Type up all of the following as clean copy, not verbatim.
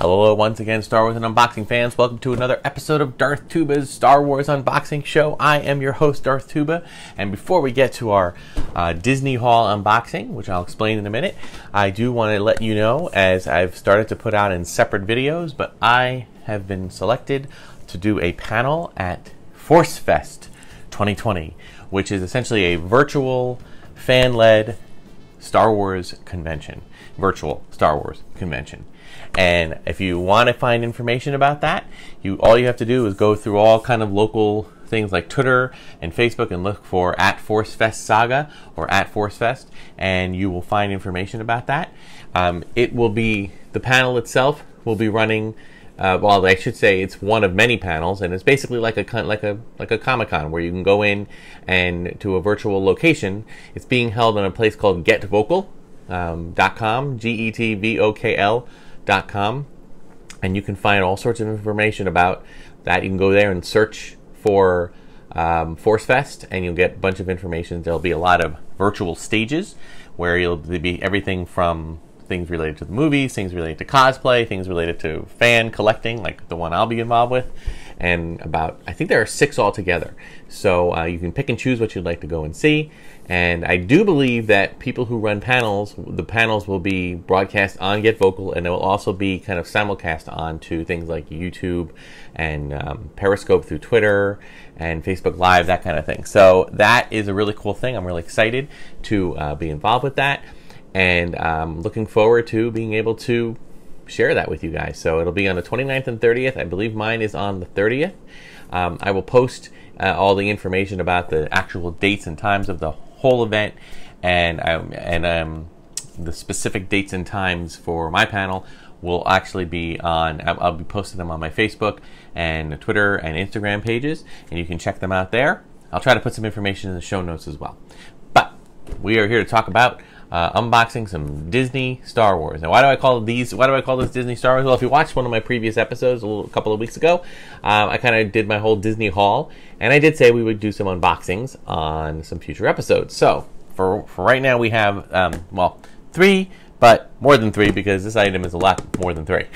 Hello once again, Star Wars and Unboxing fans. Welcome to another episode of Darth Tuba's Star Wars Unboxing Show. I am your host, Darth Tuba, and before we get to our Disney Haul unboxing, which I'll explain in a minute, I do want to let you know, as I've started to put out in separate videos, but I have been selected to do a panel at Forcefest 2020, which is essentially a virtual, fan-led Star Wars convention. Virtual Star Wars convention. And if you want to find information about that, all you have to do is go through all kind of local things like Twitter and Facebook and look for @Forcefest Saga or @Forcefest, and you will find information about that. It will be, the panel itself will be running, well, I should say it's one of many panels, and it's basically like a Comic-Con where you can go in and to a virtual location. It's being held on a place called GetVokl.com, GETVOKL.com, and you can find all sorts of information about that. You can go there and search for Forcefest, and you'll get a bunch of information. There'll be a lot of virtual stages where you'll be everything from things related to the movies, things related to cosplay, things related to fan collecting, like the one I'll be involved with, and I think there are 6 altogether. So you can pick and choose what you'd like to go and see. And I do believe that people who run panels, the panels will be broadcast on GetVokl, and it will also be kind of simulcast onto things like YouTube and Periscope through Twitter and Facebook Live, that kind of thing. So that is a really cool thing. I'm really excited to be involved with that, and looking forward to being able to share that with you guys. So it'll be on the 29th and 30th. I believe mine is on the 30th. I will post all the information about the actual dates and times of the whole event, and the specific dates and times for my panel will actually be on, I'll be posting them on my Facebook and Twitter and Instagram pages, and you can check them out there. I'll try to put some information in the show notes as well. But we are here to talk about unboxing some Disney Star Wars. Now, why do I call this Disney Star Wars? Well, if you watched one of my previous episodes a couple of weeks ago, I kind of did my whole Disney haul, and I did say we would do some unboxings on some future episodes. So for right now, we have well, 3, but more than 3, because this item is a lot more than 3.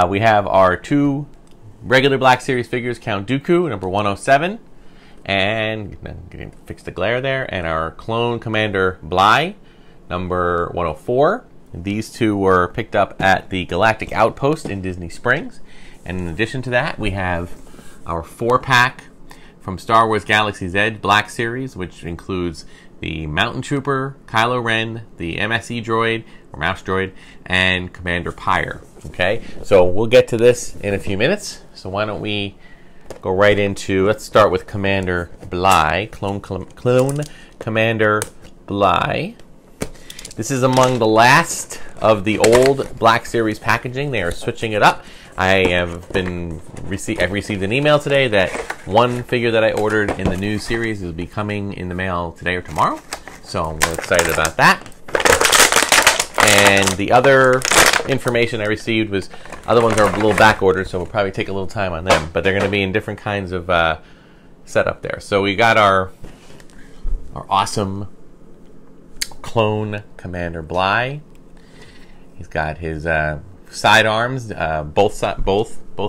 We have our 2 regular Black Series figures, Count Dooku, number 107, and getting to fix the glare there, and our Clone Commander Bly, number 104. These 2 were picked up at the Galactic Outpost in Disney Springs. And in addition to that, we have our 4-pack from Star Wars Galaxy's Edge Black Series, which includes the Mountain Trooper, Kylo Ren, the MSE droid, or Mouse droid, and Commander Pyre. Okay, so we'll get to this in a few minutes. So why don't we go right into, let's start with Commander Bly, Clone Commander Bly. This is among the last of the old Black Series packaging. They are switching it up. I've received an email today that one figure that I ordered in the new series will be coming in the mail today or tomorrow. So I'm really excited about that. And the other information I received was, other ones are a little back ordered, so we'll probably take a little time on them. But they're going to be in different kinds of setup there. So we got our awesome Clone Commander Bly. He's got his side arms, both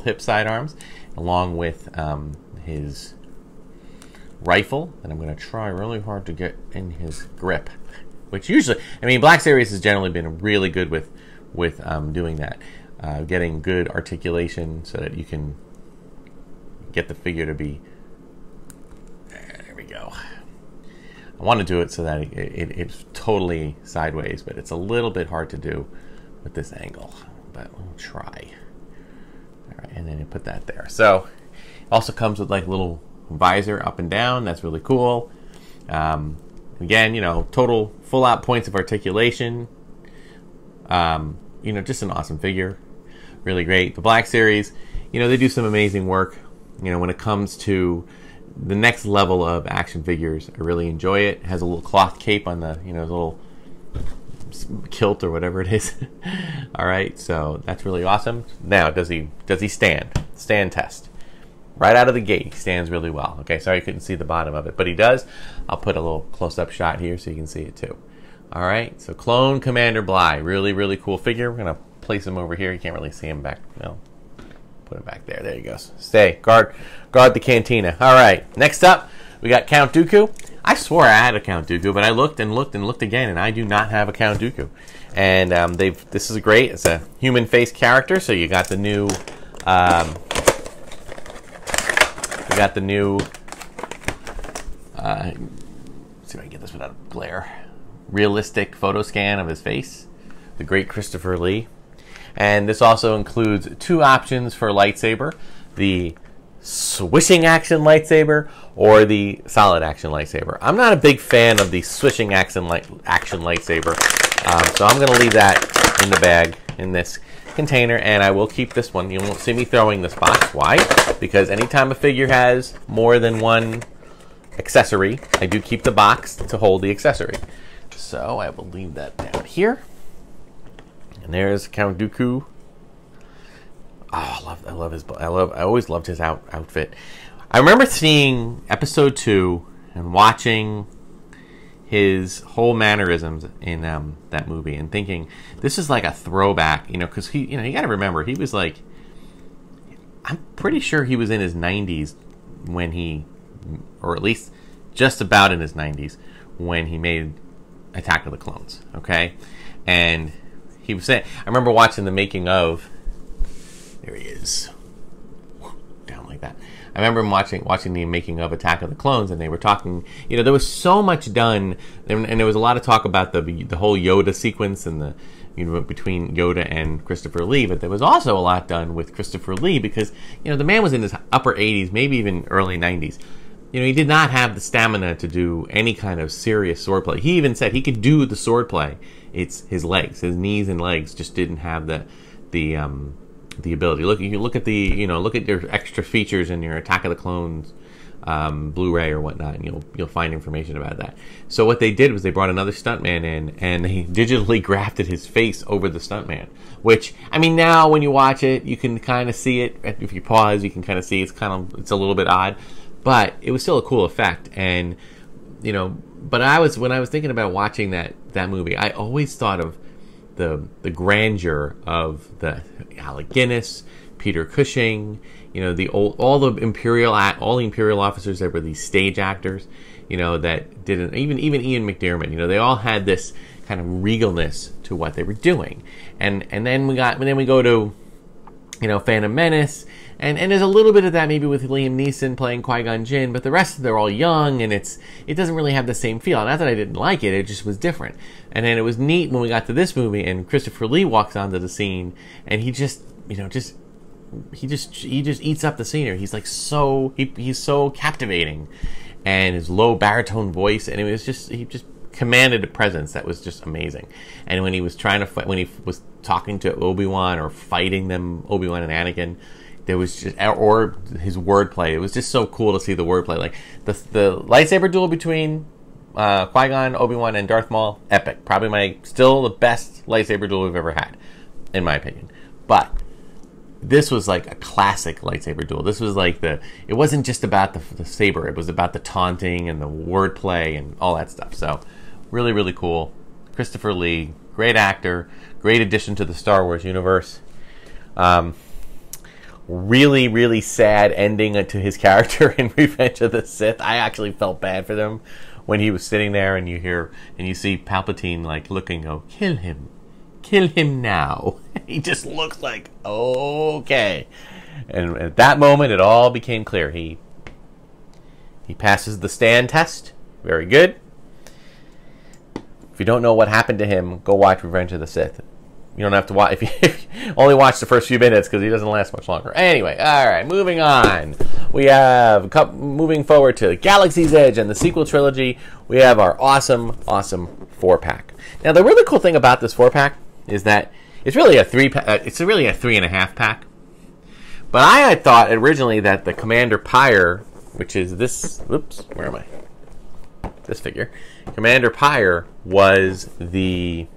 hip side arms, along with his rifle, and I'm going to try really hard to get in his grip, which usually, I mean, Black Series has generally been really good with doing that, getting good articulation so that you can get the figure to be, there we go. I want to do it so that it's totally sideways, but it's a little bit hard to do with this angle, but we'll try. All right, and then you put that there. So it also comes with like a little visor up and down. That's really cool. Again, you know, total full out points of articulation. You know, just an awesome figure. Really great. The Black Series, you know, they do some amazing work, you know, when it comes to the next level of action figures. I really enjoy it. It has a little cloth cape on the, you know, little kilt or whatever it is. All right, so that's really awesome. Now, does he stand? Stand test. Right out of the gate, he stands really well. Okay, sorry you couldn't see the bottom of it, but he does. I'll put a little close-up shot here so you can see it too. All right, so Clone Commander Bly, really, really cool figure. We're gonna place him over here. You can't really see him back. No. Put him back there. There he goes. Stay. Guard the cantina. All right. Next up, we got Count Dooku. I swore I had a Count Dooku, but I looked and looked and looked again, and I do not have a Count Dooku. And this is great. It's a human face character, so you got the new let's see if I can get this without a glare. Realistic photo scan of his face. The great Christopher Lee. And this also includes 2 options for lightsaber. The swishing action lightsaber or the solid action lightsaber. I'm not a big fan of the swishing action lightsaber. So I'm going to leave that in the bag in this container, and I will keep this one. You won't see me throwing this box. Why? Because anytime a figure has more than one accessory, I do keep the box to hold the accessory. So I will leave that down here. And there's Count Dooku. Oh, I always loved his outfit. I remember seeing episode 2 and watching his whole mannerisms in that movie and thinking this is like a throwback, because you got to remember he was like, I'm pretty sure he was in his 90s when he, or at least just about in his 90s when he made Attack of the Clones. Okay, and he was saying, I remember watching the making of. There he is, down like that. I remember him watching the making of Attack of the Clones, and they were talking. There was so much done, and there was a lot of talk about the whole Yoda sequence and the between Yoda and Christopher Lee. But there was also a lot done with Christopher Lee because the man was in his upper 80s, maybe even early 90s. He did not have the stamina to do any kind of serious swordplay. He even said he could do the swordplay. It's his legs, his knees and legs just didn't have the ability. Look at your extra features in your Attack of the Clones Blu-ray or whatnot, and you'll find information about that. So what they did was they brought another stuntman in, and they digitally grafted his face over the stuntman. Which, I mean, now when you watch it, you can kind of see it. If you pause, you can kind of see it's a little bit odd, but it was still a cool effect. And but when I was thinking about watching that movie, I always thought of the grandeur of the Alec Guinness, Peter Cushing, all the imperial officers that were these stage actors, that didn't even Ian McDiarmid, they all had this kind of regalness to what they were doing, and then we go to Phantom Menace, and there's a little bit of that maybe with Liam Neeson playing Qui-Gon Jinn, but the rest they're all young, and it doesn't really have the same feel. Not that I didn't like it, it just was different. And then it was neat when we got to this movie and Christopher Lee walks onto the scene, and he just eats up the scenery. He's like he's so captivating, and his low baritone voice, and he just commanded a presence that was just amazing. And when he was when he was talking to Obi-Wan or fighting them, Obi-Wan and Anakin, there was just, or his wordplay. It was just so cool to see the wordplay. Like the lightsaber duel between Qui-Gon, Obi-Wan, and Darth Maul, epic. Probably still the best lightsaber duel we've ever had, in my opinion. But this was like a classic lightsaber duel. This was like it wasn't just about the saber. It was about the taunting and the wordplay and all that stuff. So really, really cool. Christopher Lee, great actor, great addition to the Star Wars universe. Really, really sad ending to his character in Revenge of the Sith. I actually felt bad for them when he was sitting there and you see Palpatine like looking, kill him now. He just looks like, okay. And at that moment, it all became clear. He passes the stand test. Very good. If you don't know what happened to him, go watch Revenge of the Sith. You don't have to watch, if you only watch the first few minutes, because he doesn't last much longer. Anyway, all right, moving on. We have, moving forward to Galaxy's Edge and the sequel trilogy, we have our awesome, awesome 4-pack. Now, the really cool thing about this 4-pack is that it's really a 3.5 pack. But I had thought originally that the Commander Pyre, which is this, where am I? This figure. Commander Pyre was the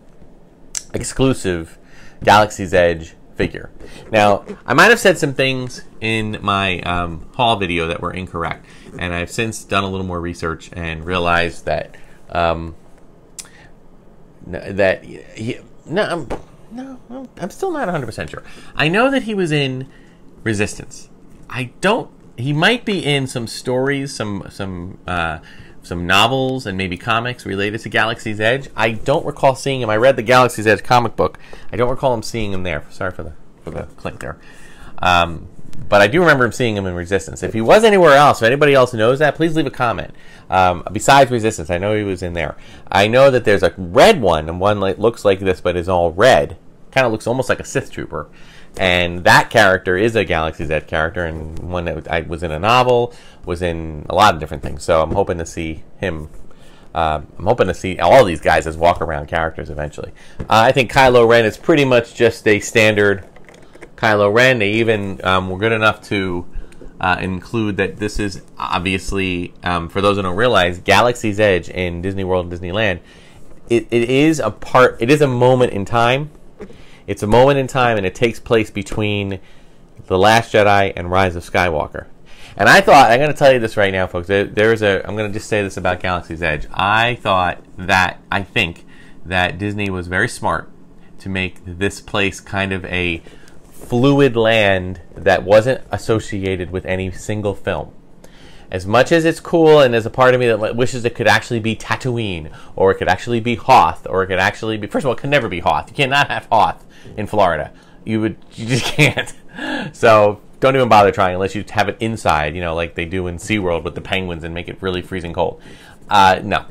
exclusive Galaxy's Edge figure. Now, I might have said some things in my haul video that were incorrect, and I've since done a little more research and realized that No, I'm still not 100% sure. I know that he was in Resistance. He might be in some stories, some novels and maybe comics related to Galaxy's Edge. I don't recall seeing him. I read the Galaxy's Edge comic book. I don't recall him seeing him there. Sorry for the click there. But I do remember him seeing him in Resistance. If he was anywhere else, if anybody else knows that, please leave a comment. Besides Resistance, I know he was in there. I know that there's a red one, and one that looks like this but is all red. Kind of looks almost like a Sith Trooper. And that character is a Galaxy's Edge character, and one that was in a novel, was in a lot of different things. So I'm hoping to see him. I'm hoping to see all these guys as walk-around characters eventually. I think Kylo Ren is pretty much just a standard Kylo Ren. They even were good enough to include that this is obviously, for those who don't realize, Galaxy's Edge in Disney World and Disneyland. It is a moment in time. It's a moment in time, and it takes place between The Last Jedi and Rise of Skywalker. And I thought, I'm going to tell you this right now, folks. I'm going to just say this about Galaxy's Edge. I think that Disney was very smart to make this place kind of a fluid land that wasn't associated with any single film. As much as it's cool, and there's a part of me that wishes it could actually be Tatooine, or it could actually be Hoth, or it could actually be... First of all, it could never be Hoth. You cannot have Hoth in Florida. You just can't. So don't even bother trying unless you have it inside, like they do in SeaWorld with the penguins and make it really freezing cold. No.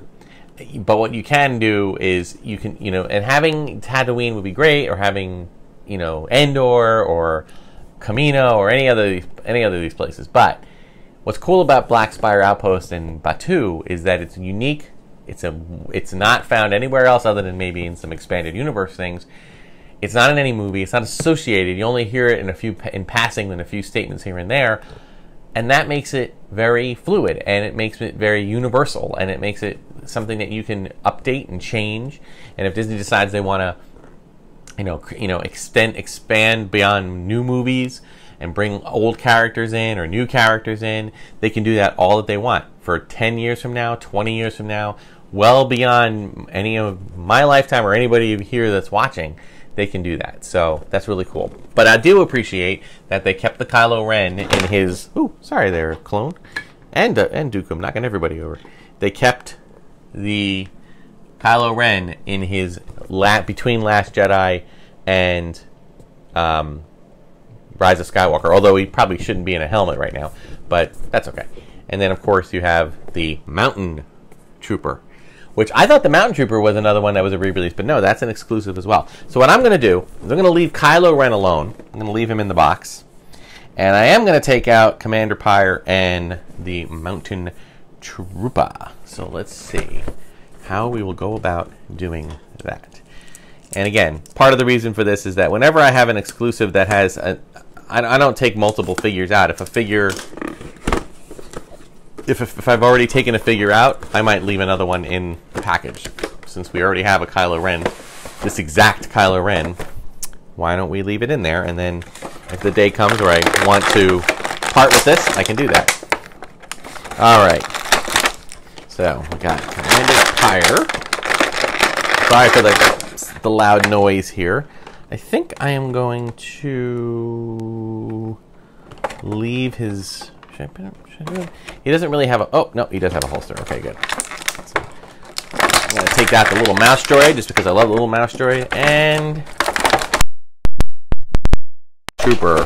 But what you can do is you can, and having Tatooine would be great, or having, Endor or Kamino or any other of these places. But what's cool about Black Spire Outpost and Batuu is that it's unique. It's not found anywhere else other than maybe in some expanded universe things. It's not in any movie. It's not associated. You only hear it in passing in a few statements here and there, and that makes it very fluid, and it makes it very universal, and it makes it something that you can update and change. And if Disney decides they want to, expand beyond new movies and bring old characters in or new characters in, they can do that all that they want for 10 years from now, 20 years from now, well beyond any of my lifetime or anybody here that's watching. They can do that. So that's really cool. But I do appreciate that they kept the Kylo Ren in his... Ooh, sorry there, clone. And Dooku. I'm knocking everybody over. They kept the Kylo Ren in his... between Last Jedi and Rise of Skywalker. Although he probably shouldn't be in a helmet right now. But that's okay. And then, of course, you have the Mountain Trooper, which I thought the Mountain Trooper was another one that was a re-release, but no, that's an exclusive as well. So what I'm going to do is I'm going to leave Kylo Ren alone. I'm going to leave him in the box. And I am going to take out Commander Pyre and the Mountain Trooper. So let's see how we will go about doing that. And again, part of the reason for this is that whenever I have an exclusive that has... I don't take multiple figures out. If a figure... If I've already taken a figure out, I might leave another one in the package. Since we already have a Kylo Ren, this exact Kylo Ren, why don't we leave it in there? And then if the day comes where I want to part with this, I can do that. Alright. So, we got Commander Pyre. Sorry for the loud noise here. I think I am going to leave his... He doesn't really have a... Oh, no, he does have a holster. Okay, good. So, I'm going to take out the little mouse droid, just because I love the little mouse droid. And... Trooper.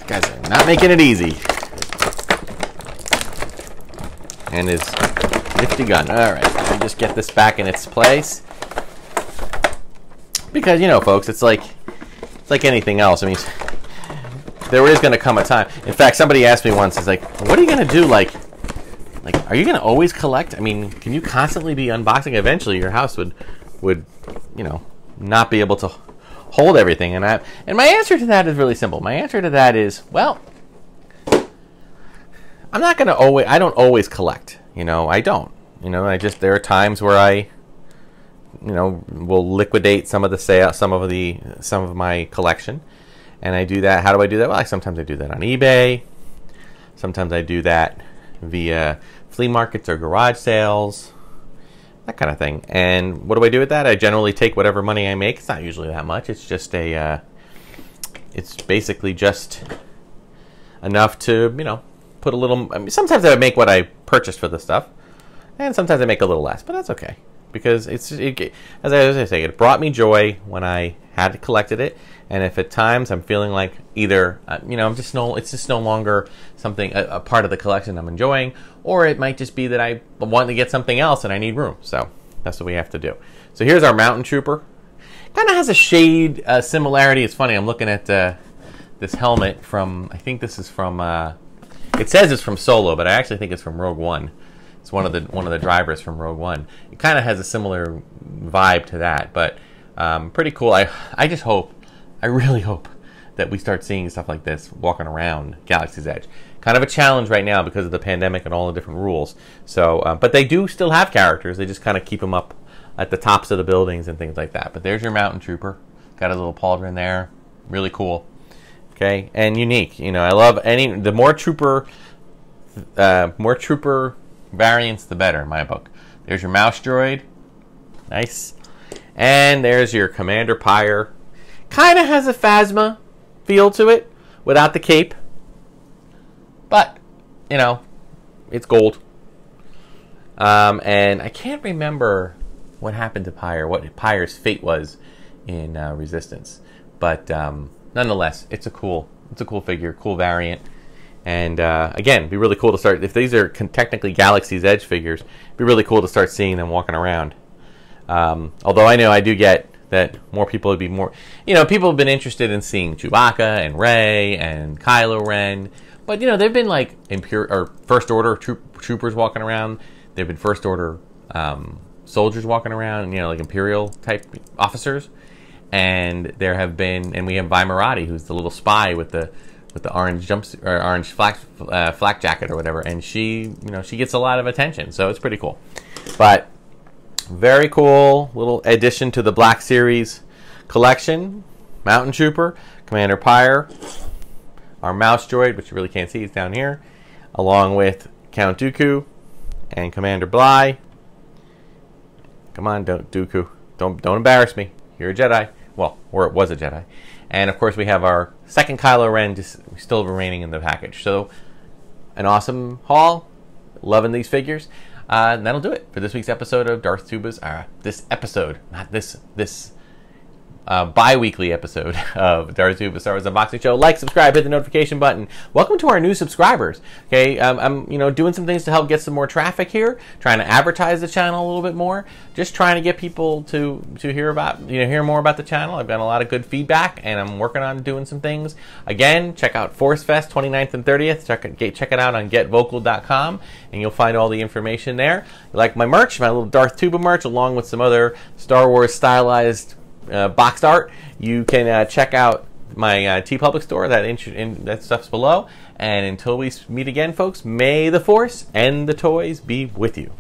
Guys are not making it easy. And his nifty gun. Alright, let me just get this back in its place. Because, folks, it's like anything else. I mean, there is going to come a time. In fact, somebody asked me once, it's like, what are you going to do? Like, are you going to always collect? I mean, can you constantly be unboxing? Eventually, your house would not be able to hold everything. And my answer to that is really simple. My answer to that is, well, I'm not going to always... I don't always collect. I don't. There are times where I... will liquidate some of my collection, and I do that. How do I do that? Well, sometimes I do that on eBay. Sometimes I do that via flea markets or garage sales. that kind of thing. And what do I do with that? I generally take whatever money I make. It's not usually that much. It's just it's basically just enough to, you know, put a little. I mean, sometimes I make what I purchased for the stuff, and sometimes I make a little less, but that's okay because as I say, it brought me joy when I had collected it. And if at times I'm feeling like either, you know, it's just no longer something, a part of the collection I'm enjoying, or it might just be that I want to get something else and I need room. So that's what we have to do. So here's our Mountain Trooper. Kind of has a shade similarity. It's funny, I'm looking at this helmet from, I think this is from, it says it's from Solo, but I actually think it's from Rogue One. It's one of the drivers from Rogue One. It kind of has a similar vibe to that, but pretty cool. I just hope, I really hope that we start seeing stuff like this walking around Galaxy's Edge. Kind of a challenge right now because of the pandemic and all the different rules. So, but they do still have characters. They just kind of keep them up at the tops of the buildings and things like that. But there's your Mountain Trooper. Got his little pauldron there. Really cool. Okay, and unique. You know, I love the more trooper variants, the better in my book. There's your mouse droid. Nice. And there's your Commander Pyre. Kind of has a Phasma feel to it without the cape. But, you know, it's gold. And I can't remember what happened to Pyre, what Pyre's fate was in Resistance. But nonetheless, it's a cool figure, cool variant. And again, it'd be really cool to start, if these are technically Galaxy's Edge figures, it'd be really cool to start seeing them walking around. Although I know I do get that more people would be more, you know, people have been interested in seeing Chewbacca and Rey and Kylo Ren, but you know, they've been like First Order troopers walking around. They've been First Order soldiers walking around, you know, like Imperial type officers. And there have been, and we have Vi Marati, who's the little spy with the orange jumpsuit or orange flak jacket or whatever, and she, you know, she gets a lot of attention, so it's pretty cool. But very cool little addition to the Black Series collection. Mountain Trooper, Commander Pyre, our mouse droid, which you really can't see, is down here, along with Count Dooku and Commander Bly. Come on, Dooku, don't embarrass me. You're a Jedi. Well, or it was a Jedi. And of course, we have our second Kylo Ren just still remaining in the package. So, an awesome haul. Loving these figures. And that'll do it for this week's episode of Darth Tuba's. This episode, not this bi-weekly episode of Darth Tuba Star Wars Unboxing Show. Like, subscribe, hit the notification button. Welcome to our new subscribers. Okay, I'm doing some things to help get some more traffic here. Trying to advertise the channel a little bit more. Just trying to get people to hear more about the channel. I've got a lot of good feedback, and I'm working on doing some things. Again, check out Forcefest 29th and 30th. Check it out on getvocal.com, and you'll find all the information there. You like my merch, my little Darth Tuba merch, along with some other Star Wars stylized boxed art, you can check out my TeePublic store. That stuff's below. And until we meet again, folks, may the Force and the toys be with you.